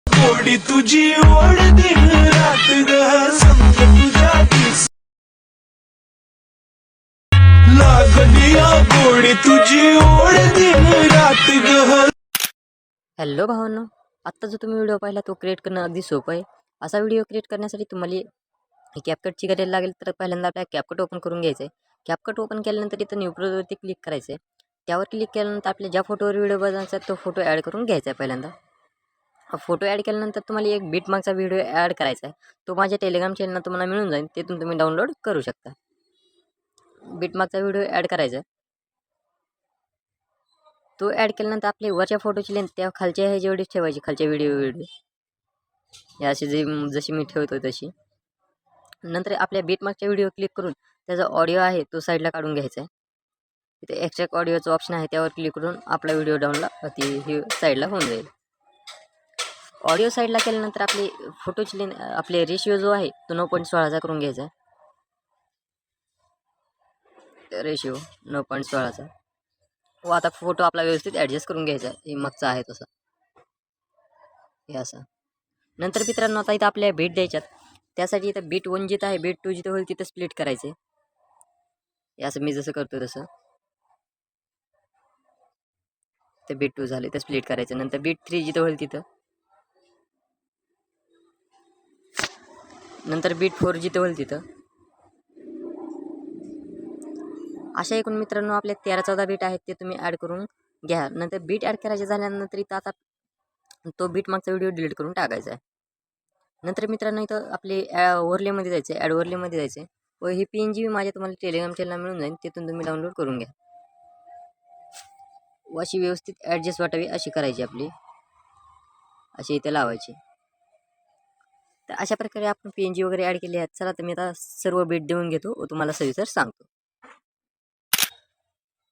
गोडी तुझी ओढ दिन रात ग संग तुझ्या दिस लागलिया गोडी तुझी ओढ दिन रात ग. हॅलो भावांनो, आत्ता जो तुम्ही व्हिडिओ पाहिला तो क्रिएट करणं अगदी सोपं आहे. असा व्हिडिओ क्रिएट करण्यासाठी तुम्हाला कॅपकटची गरज लागेल. तर पहिल्यांदा आपल्याला कॅपकट ओपन करून घ्यायचं आहे. कॅपकट ओपन केल्यानंतर इथं न्यू प्रोजेक्टवरती क्लिक करायचं आहे. त्यावर क्लिक केल्यानंतर आपल्या ज्या फोटोवर व्हिडिओ बनवायचा आहे तो फोटो ॲड करून घ्यायचा आहे. पहिल्यांदा फोटो ॲड केल्यानंतर तुम्हाला एक बीटमार्कचा व्हिडिओ ॲड करायचा आहे. तो माझ्या टेलिग्राम चॅनलला तुम्हाला मिळून जाईल, तिथून तुम्ही डाउनलोड करू शकता. बीटमार्कचा व्हिडिओ ॲड करायचा आहे. तो ॲड केल्यानंतर आपल्या वरच्या फोटोची लेंथ त्या खालच्या हे जेवढी ठेवायची, खालच्या व्हिडिओ या अशी जशी मी ठेवतो तशी. नंतर आपल्या बीटमार्कच्या व्हिडिओ क्लिक करून त्याचा ऑडिओ आहे तो साईडला काढून घ्यायचा आहे. इथे एक्स्ट्रॅक्ट ऑडिओचं ऑप्शन आहे, त्यावर क्लिक करून आपला व्हिडिओ डाउनला ही साईडला होऊन जाईल. ऑडिओ साईडला केल्यानंतर आपली फोटोची लेंथ आपले रेशिओ जो आहे तो 9.16चा करून घ्यायचा आहे. रेशिओ 9.16चा. व आता फोटो आपला व्यवस्थित ॲडजस्ट करून घ्यायचा आहे. हे मागचा आहे तसा हे असं. नंतर मित्रांनो आता इथं आपल्याला बीट द्यायच्यात. त्यासाठी इथं बीट 1 जिथं आहे, बीट 2 जिथं होईल तिथं स्प्लिट करायचं आहे. हे असं मी जसं करतो तसं. तर बीट 2 झाले तर स्प्लिट करायचं. नंतर बीट 3 जिथं होईल तिथं. नंतर बीट 4 जिथं होईल तिथं. अशा एकूण मित्रांनो आपले 13-14 बीट आहेत ते तुम्ही ॲड करून घ्या. नंतर बीट ॲड करायचे झाल्यानंतर इथं आता तो बीट मागचा व्हिडिओ डिलीट करून टाकायचा आहे. नंतर मित्रांनो इथं आपले ओव्हरलेमध्ये जायचं आहे, ॲड ओव्हरलेमध्ये जायचं आहे. व ही PNG माझ्या तुम्हाला टेलिग्राम चॅनलला मिळून जाईल, तिथून तुम्ही डाउनलोड करून घ्या. व अशी व्यवस्थित ॲडजस्ट वाटावी अशी करायची आपली, अशी इथे लावायची. तर अशा प्रकारे आपण PNG वगैरे ॲड केली आहेत. चला तर मी आता सर्व बीट देऊन घेतो व तुम्हाला सविस्तर सांगतो.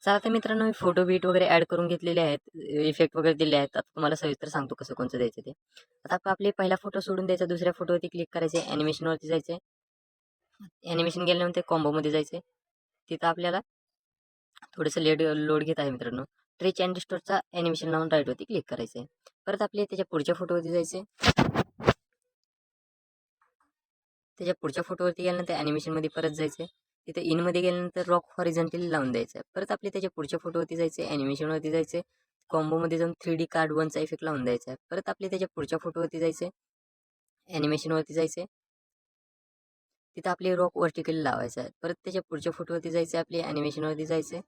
चला तर मित्रांनो मी फोटो बीट वगैरे ॲड करून घेतलेले आहेत, इफेक्ट वगैरे दिले आहेत. आता तुम्हाला सविस्तर सांगतो कसं कोणतं द्यायचं ते. आता आपले पहिला फोटो सोडून द्यायचा, दुसऱ्या फोटोवरती क्लिक करायचे, ॲनिमेशनवरती जायचं आहे. ॲनिमेशन गेल्यानंतर कॉम्बोमध्ये जायचं आहे. तिथं आपल्याला थोडंसं लोड घेत आहे मित्रांनो. ट्रेच अँड डिस्टोरचा ॲनिमेशन लावून राईटवरती क्लिक करायचं आहे. परत आपले त्याच्या पुढच्या फोटोवरती जायचं आहे. त्याच्या पुढच्या फोटोवरती गेल्यानंतर ॲनिमेशनमध्ये परत जायचं आहे. तिथे इनमध्ये गेल्यानंतर रॉक हॉरिझॉन्टली लावून द्यायचं आहे. परत आपले त्याच्या पुढच्या फोटोवरती जायचं आहे, ॲनिमेशनवरती जायचं आहे. कॉम्बोमध्ये जाऊन 3D कार्ड 1चा इफेक्ट लावून द्यायचा आहे. परत आपले त्याच्या पुढच्या फोटोवरती जायचं आहे, ॲनिमेशनवरती जायचं आहे. तिथं आपले रॉक व्हर्टिकली लावायचं आहे. परत त्याच्या पुढच्या फोटोवरती जायचं आहे, आपले ॲनिमेशनवरती जायचं आहे.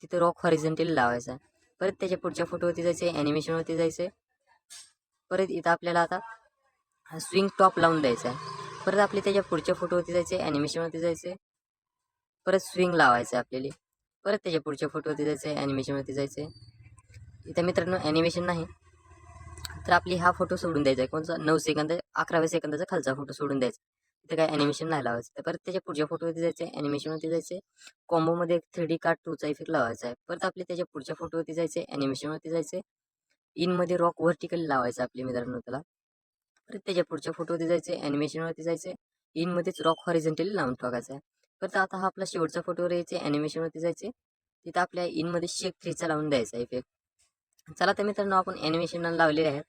तिथं रॉक हॉरिझॉन्टली लावायचा आहे. परत त्याच्या पुढच्या फोटोवरती जायचं आहे, ॲनिमेशनवरती जायचं आहे. परत इथं आपल्याला आता स्विंग टॉप लावून द्यायचा आहे. परत आपले त्याच्या पुढच्या फोटोवरती जायचं आहे, ॲनिमेशनवरती जायचं आहे. परत स्विंग लावायचं आहे आपल्याला. परत त्याच्या पुढच्या फोटोवरती जायचं आहे, ॲनिमेशनवरती जायचं आहे. इथं मित्रांनो ॲनिमेशन नाही तर आपली हा फोटो सोडून द्यायचा आहे. कोणता 9 सेकंद 11व्या सेकंदाचा खालचा फोटो सोडून द्यायचा. इथं काय ॲनिमेशन नाही लावायचं. परत त्याच्या पुढच्या फोटोवरती जायचं आहे, ॲनिमेशनवरती जायचं आहे. कॉम्बोमध्ये 3D कार्ड 2चा इफेक्ट लावायचा आहे. परत आपले त्याच्या पुढच्या फोटोवरती जायचं आहे, ॲनिमेशनवरती जायचं आहे. इनमध्ये रॉक व्हर्टिकली लावायचं आपले मित्रांनो त्याला. परत त्याच्या पुढच्या फोटोवरती जायचं आहे, ॲनिमेशनवरती जायचं आहे. इनमध्येच रॉक हॉरिझॉन्टली लावून टाकायचा आहे. परत आता हा आपला शेवटचा फोटोवर यायचं आहे, ॲनिमेशनवरती जायचं आहे. तिथं आपल्या इनमध्ये शेक 3चा लावून द्यायचा इफेक्ट. चला तर मित्रांनो आपण ॲनिमेशन लावलेले आहेत.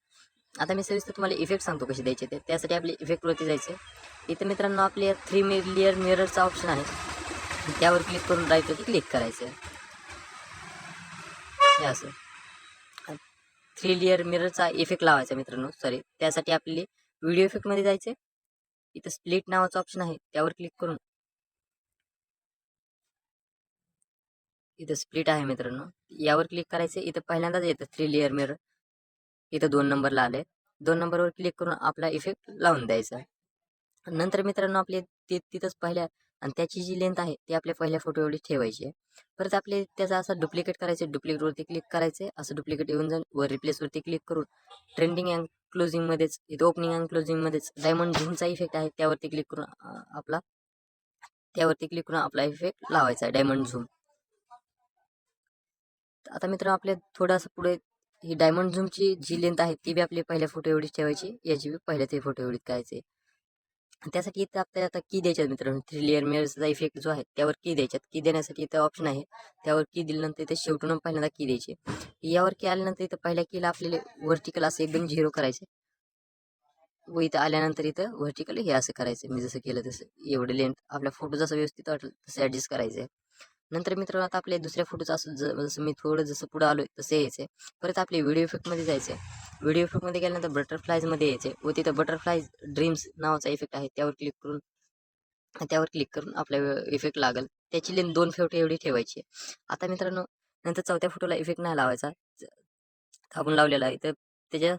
आता मी सविस्तर तुम्हाला इफेक्ट सांगतो कसे द्यायचे ते. त्यासाठी आपले इफेक्टवरती जायचे. इथं मित्रांनो आपले 3 लेअर मिररचा ऑप्शन आहे, त्यावर क्लिक करून राईटवरती क्लिक करायचं आहे. हे असं 3 लेअर मिररचा इफेक्ट लावायचा मित्रांनो. सॉरी, त्यासाठी आपली व्हिडिओ इफेक्टमध्ये जायचे. इथं स्प्लिट नावाचा ऑप्शन आहे, त्यावर क्लिक करून इथं स्प्लिट आहे मित्रांनो, यावर क्लिक करायचं. इथं पहिल्यांदाच येतं 3 लेअर मिरर. इथं 2 नंबरला आले. 2 नंबरवर क्लिक करून आपला इफेक्ट लावून द्यायचा. नंतर मित्रांनो आपले तिथंच पहिल्या आणि त्याची जी लेंथ आहे ती आपल्या पहिल्या फोटो एवढी ठेवायची आहे. परत आपले त्याचा असं डुप्लिकेट करायचं, डुप्लिकेटवरती क्लिक करायचं. असं डुप्लिकेट येऊन जाईल. वर रिप्लेसवरती क्लिक करून ट्रेंडिंग अँड क्लोजिंगमध्येच, इथं ओपनिंग अँड क्लोजिंगमध्येच डायमंड झूमचा इफेक्ट आहे, त्यावरती क्लिक करून आपला इफेक्ट लावायचा आहे, डायमंड झूम. आता मित्रांनो आपल्या थोडंसं पुढे ही डायमंड झूमची जी लेंथ आहे ती बी आपली पहिल्या फोटो एवढीच ठेवायची. याची बी पहिल्या ते फोटो एवढीच करायची. त्यासाठी इथं आपल्याला आता की द्यायच्या मित्रांनो. 3 लेयर मिररचा इफेक्ट जो आहे त्यावर की द्यायच्यात. की देण्यासाठी इथं ऑप्शन आहे. त्यावर की दिल्यानंतर इथे शेवटून पहिल्यांदा की द्यायची. यावर की आल्यानंतर इथं पहिल्या कीला आपल्याला व्हर्टिकल असं एकदम 0 करायचं व इथं आल्यानंतर इथं व्हर्टिकल हे असं करायचं. मी जसं केलं तसं. एवढं लेंथ आपल्या फोटो जसं व्यवस्थित वाटेल तसं ॲडजस्ट करायचं आहे. नंतर मित्रांनो आता आपल्या दुसऱ्या फोटोचं असं जसं मी थोडं जसं पुढं आलोय तसं यायचं आहे. परत आपले व्हिडिओ इफेक्टमध्ये जायचं आहे. व्हिडिओ इफेक्टमध्ये गेल्यानंतर बटरफ्लायजमध्ये यायचं आहे व तिथं बटरफ्लायज ड्रीम्स नावाचा इफेक्ट आहे त्यावर क्लिक करून आपल्या इफेक्ट लागेल. त्याची लेंथ 2 फोटो एवढी ठेवायची आहे. आता मित्रांनो नंतर चौथ्या फोटोला इफेक्ट नाही लावायचा. आपण लावलेला आहे तर त्याच्या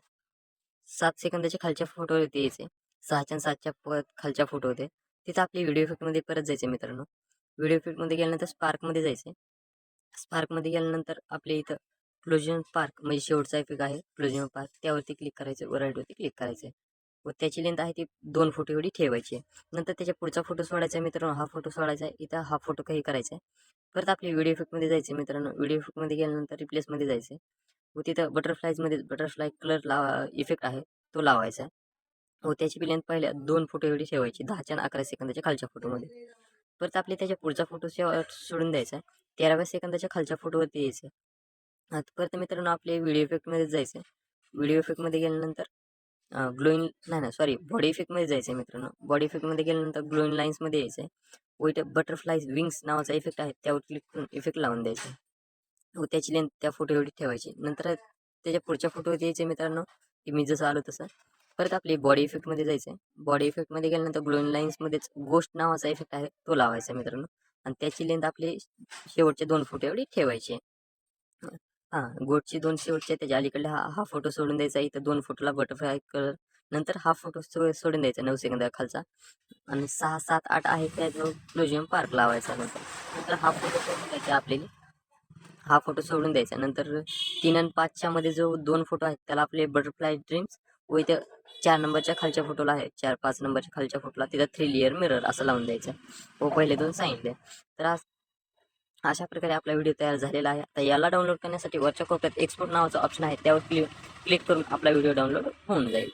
7 सेकंदाच्या खालच्या फोटोवरती यायचे. 6च्या आणि 7च्या खालच्या फोटो होते. तिथं आपली व्हिडिओ इफेक्टमध्ये परत जायचे मित्रांनो. व्हिडिओ इफेक्टमध्ये गेल्यानंतर स्पार्कमध्ये जायचे. स्पार्कमध्ये गेल्यानंतर आपल्या इथं फ्लोजन पार्क म्हणजे शेवटचा इफेक्ट आहे फ्लोजन पार्क त्यावरती क्लिक करायचं व राईटवरती क्लिक करायचं व त्याची लेंथ आहे ती 2 फोटो एवढी ठेवायची आहे. नंतर त्याच्या पुढचा फोटो सोडायचा आहे मित्रांनो. हा फोटो सोडायचा आहे. इथं हा फोटो काही करायचा आहे. परत आपली व्हिडिओ इफेक्टमध्ये जायचं मित्रांनो. व्हिडिओ इफेक्टमध्ये गेल्यानंतर रिप्लेसमध्ये जायचं व तिथं बटरफ्लाय कलर इफेक्ट आहे तो लावायचा आहे. व त्याची लेंथ पहिल्या 2 फोटो एवढी ठेवायची 10च्या आणि 11 सेकंदाच्या खालच्या फोटोमध्ये. परत आपले त्याच्या पुढचा फोटो सोडून द्यायचा आहे. 13व्या सेकंदाच्या खालच्या फोटोवरती यायचं. परत मित्रांनो आपले व्हिडिओ इफेक्टमध्ये जायचं. व्हिडिओ इफेक्टमध्ये गेल्यानंतर ग्लोईंग नाही सॉरी बॉडी इफेक्टमध्ये जायचं आहे मित्रांनो. बॉडी इफेक्टमध्ये गेल्यानंतर ग्लोईंग लाईन्समध्ये यायचं आहे व इथं बटरफ्लायज विंग्स नावाचा इफेक्ट आहे त्यावर क्लिक करून इफेक्ट लावून द्यायचा व त्याची लेंथ त्या फोटो एवढी ठेवायची. नंतर त्याच्या पुढच्या फोटोवरती यायचे मित्रांनो की मी जसं आलो तसं. परत आपली बॉडी इफेक्टमध्ये जायचं आहे. बॉडी इफेक्टमध्ये गेल्यानंतर ग्लोईंग लाईन्समध्येच गोस्ट नावाचा इफेक्ट आहे तो लावायचा मित्रांनो आणि त्याची लेंथ आपली शेवटचे 2 फोटो एवढी ठेवायची. हां, गोटची 2 शेवटचे त्याच्या अलीकडे हा फोटो सोडून द्यायचा. इथं 2 फोटोला बटरफ्लाय कलर नंतर हा फोटो सोडून द्यायचा 9 सेकंदा खालचा आणि 6, 7, 8 आहे त्याजवळ फ्लोजियम पार्क लावायचा. नंतर हा फोटो सोडून द्यायचा आपल्याला. हा फोटो सोडून द्यायचा. नंतर 3 आणि 5च्या मध्ये जो 2 फोटो आहेत त्याला आपले बटरफ्लाय ड्रीम्स व इथं 4 नंबरच्या खालच्या फोटोला आहे 4-5 नंबरच्या खालच्या फोटोला तिथं 3 लेयर मिरर असं लावून द्यायचं व पहिले 2 सांगितले. तर अशा प्रकारे आपला व्हिडिओ तयार झालेला आहे. आता याला डाउनलोड करण्यासाठी वरच्या कोपऱ्यात एक्सपोर्ट नावाचा ऑप्शन आहे त्यावर क्लिक करून आपला व्हिडिओ डाउनलोड होऊन जाईल.